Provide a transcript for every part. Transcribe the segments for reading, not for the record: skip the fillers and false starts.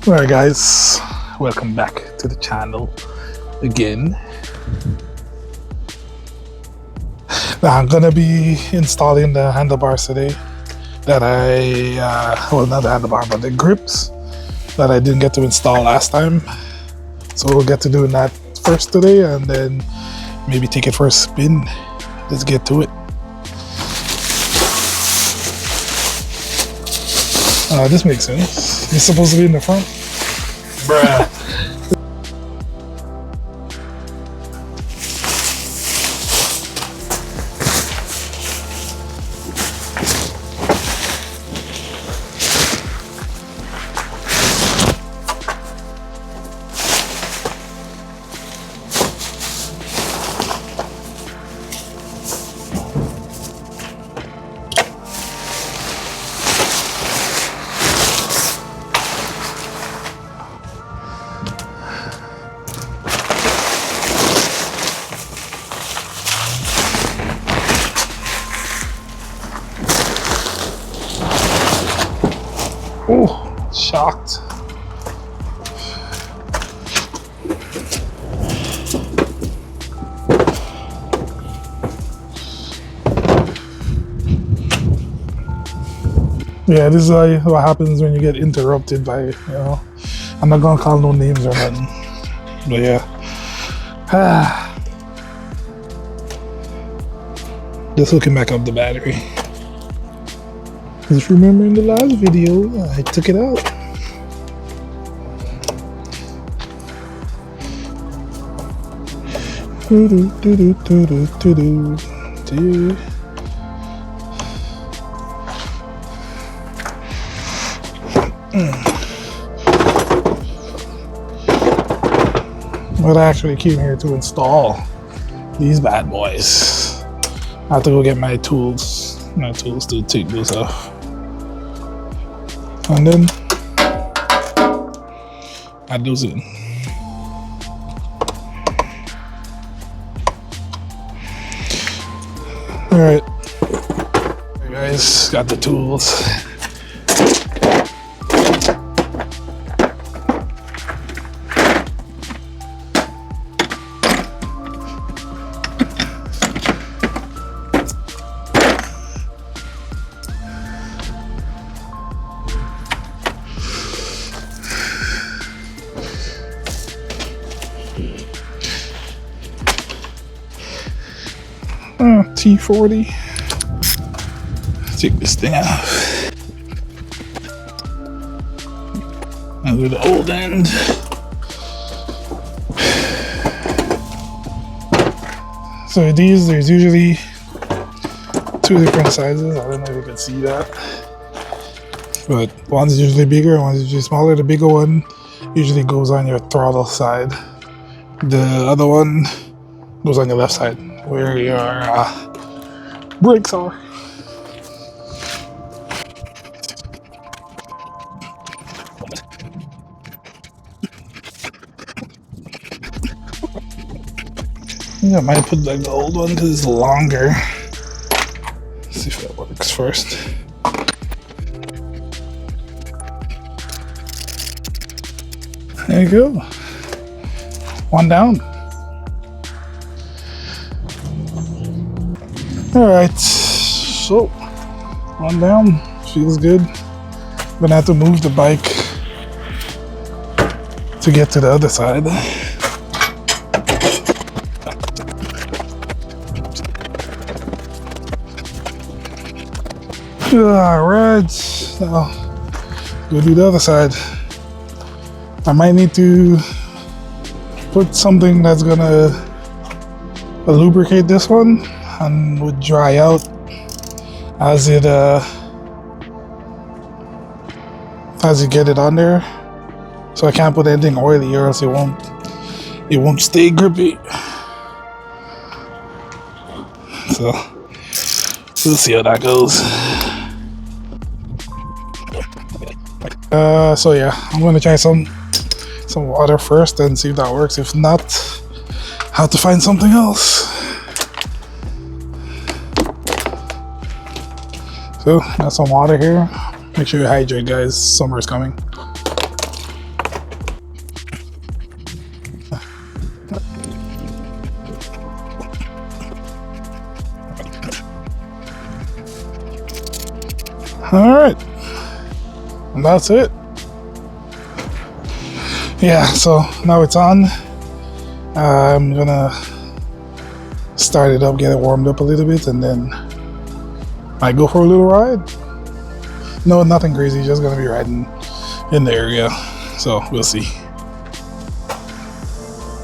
Alright guys, welcome back to the channel again. Now I'm gonna be installing the handlebars today that well, not the handlebar but the grips that I didn't get to install last time. So we'll get to doing that first today and then maybe take it for a spin. Let's get to it. This makes sense. It's supposed to be in the front. Bruh. Oh, shocked. Yeah, this is what happens when you get interrupted by, I'm not gonna call no names or nothing. But yeah. Just hooking back up the battery. Just remember in the last video, I took it out. But I actually came here to install these bad boys. I have to go get my tools to take those off. And then add those in. Alright. Hey guys, got the tools. T40. Take this thing out. I'll do the old end. So these, there's usually two different sizes. I don't know if you can see that. But one's usually bigger, one's usually smaller. The bigger one usually goes on your throttle side. The other one goes on your left side, where your brakes are. Yeah, I might put like the old one because it's longer. Let's see if that works first. There you go. One down. Alright, so one down, feels good. Gonna have to move the bike to get to the other side. Alright, now go do the other side. I might need to put something that's gonna lubricate this one and would dry out as you get it on there. So I can't put anything oily or else it won't stay grippy. So we'll see how that goes. So yeah, I'm gonna try some water first and see if that works. If not, I have to find something else. So got some water here. Make sure you hydrate, guys. Summer is coming. All right, and that's it. Yeah, so now it's on. I'm gonna start it up, get it warmed up a little bit, and then I go for a little ride. No, nothing crazy, just gonna be riding in the area, so we'll see.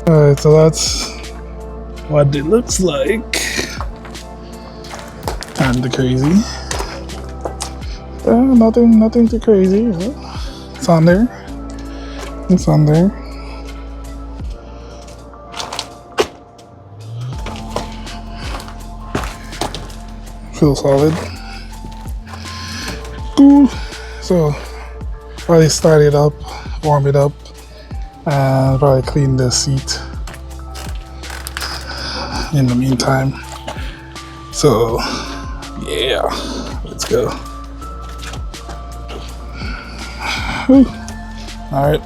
Alright, so that's what it looks like. Kinda crazy. Nothing too crazy. It's on there. It's on there. Feels solid. Cool. So probably start it up, warm it up, and probably clean the seat in the meantime. So yeah, let's go. All right.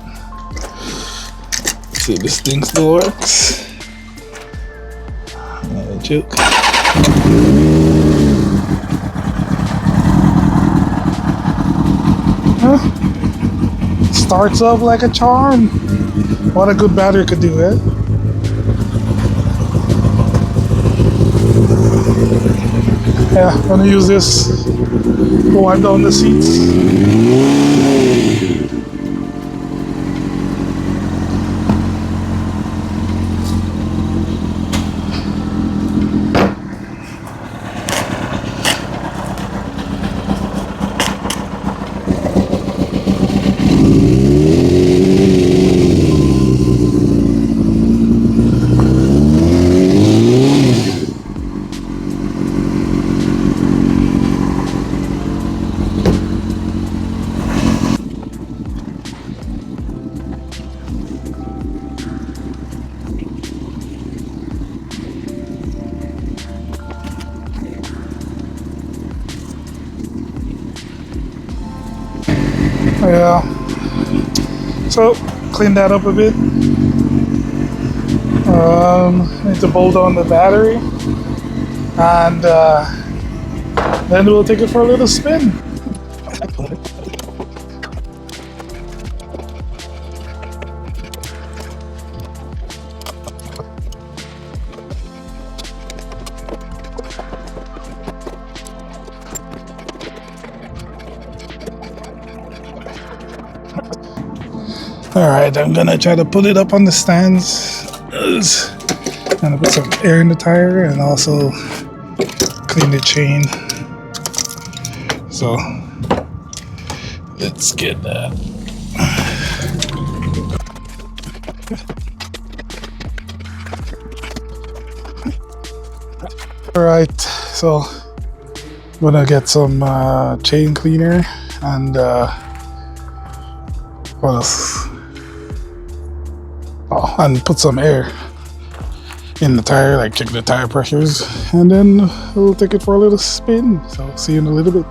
See if this thing still works. Joke. Starts up like a charm. What a good battery could do, eh? Yeah, I'm gonna use this to wipe down the seats. Yeah, so clean that up a bit. Need to bolt on the battery, and then we'll take it for a little spin. Alright, I'm gonna try to put it up on the stands. I'm gonna put some air in the tire and also clean the chain. So let's get that. Alright, so I'm gonna get some chain cleaner and what else? Oh, and put some air in the tire, like check the tire pressures, and then we'll take it for a little spin. So see you in a little bit.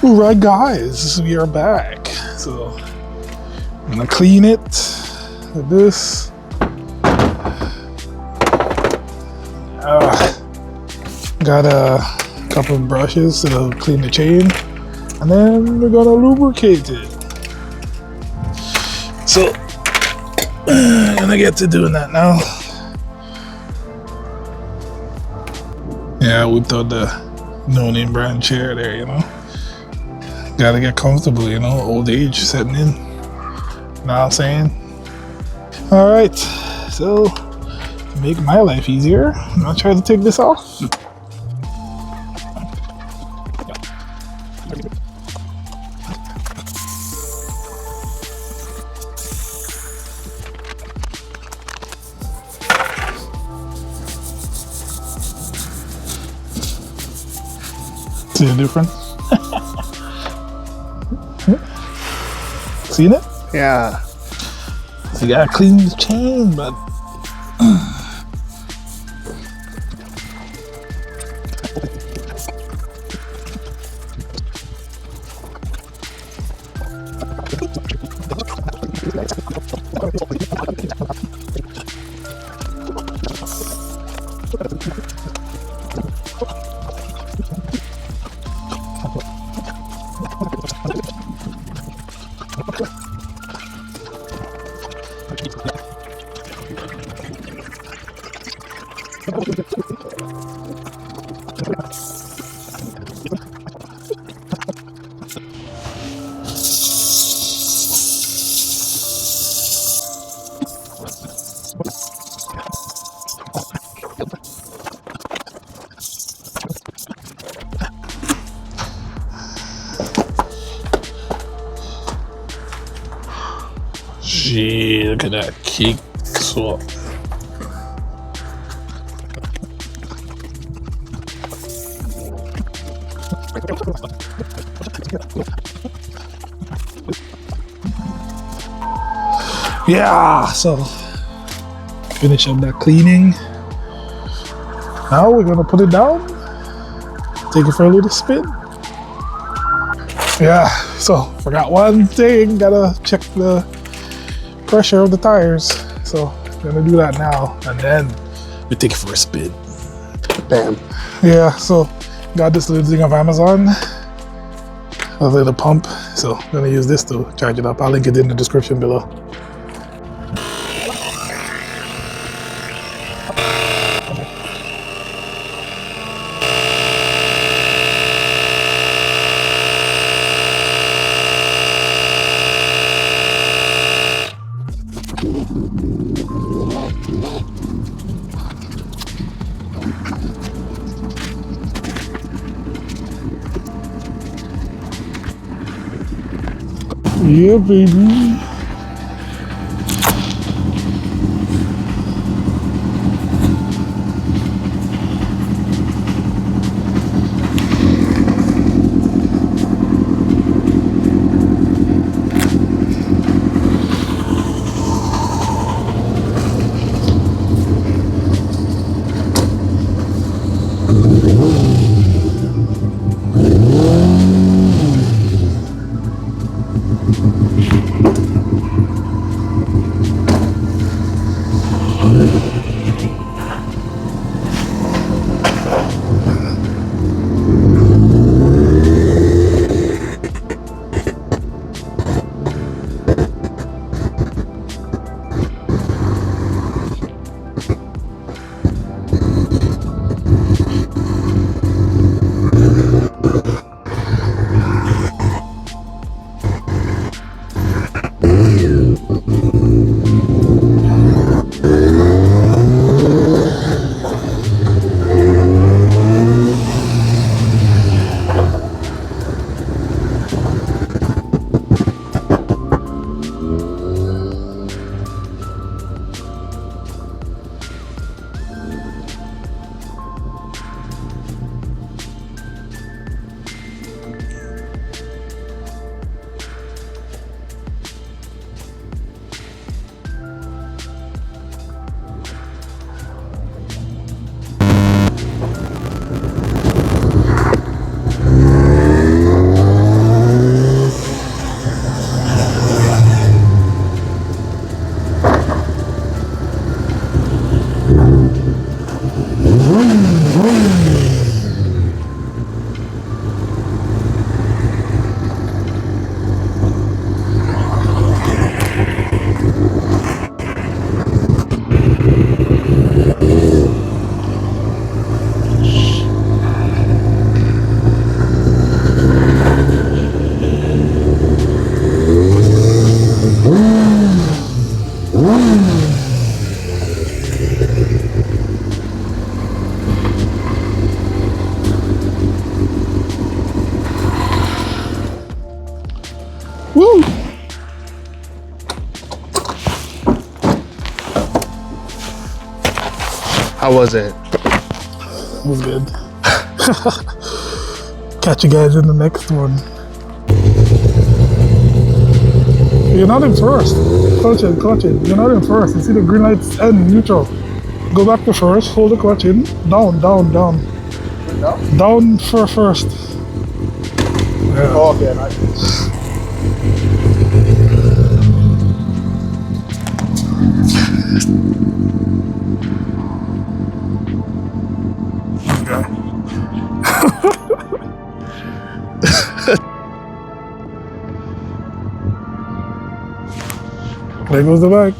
Alright guys, we are back. So I'm gonna clean it with this. Got a couple of brushes to clean the chain, and then we're gonna lubricate it. So I'm gonna get to doing that now. Yeah, I whipped out the no-name brand chair there, you know. Gotta get comfortable, you know, old age setting in. Know what I'm saying? Alright, so to make my life easier, I'm gonna try to take this off. See the difference? Seen it? Yeah. So you gotta clean the chain, but Gee, look at that cake swap. Yeah, so finish up that cleaning. Now we're gonna put it down, take it for a little spin. Yeah, so forgot one thing, gotta check the pressure of the tires. So gonna do that now, and then we take it for a spin. Damn. Yeah, so got this little thing of Amazon, a little pump. So gonna use this to charge it up. I'll link it in the description below. Yeah, baby. Woo! How was it? It was good. Catch you guys in the next one. You're not in first. Clutch it, clutch it. You're not in first. You see the green lights end neutral. Go back to first, hold the clutch in. Down, down, down. No? Down for first. Yeah. Oh, okay, nice. There goes the bag.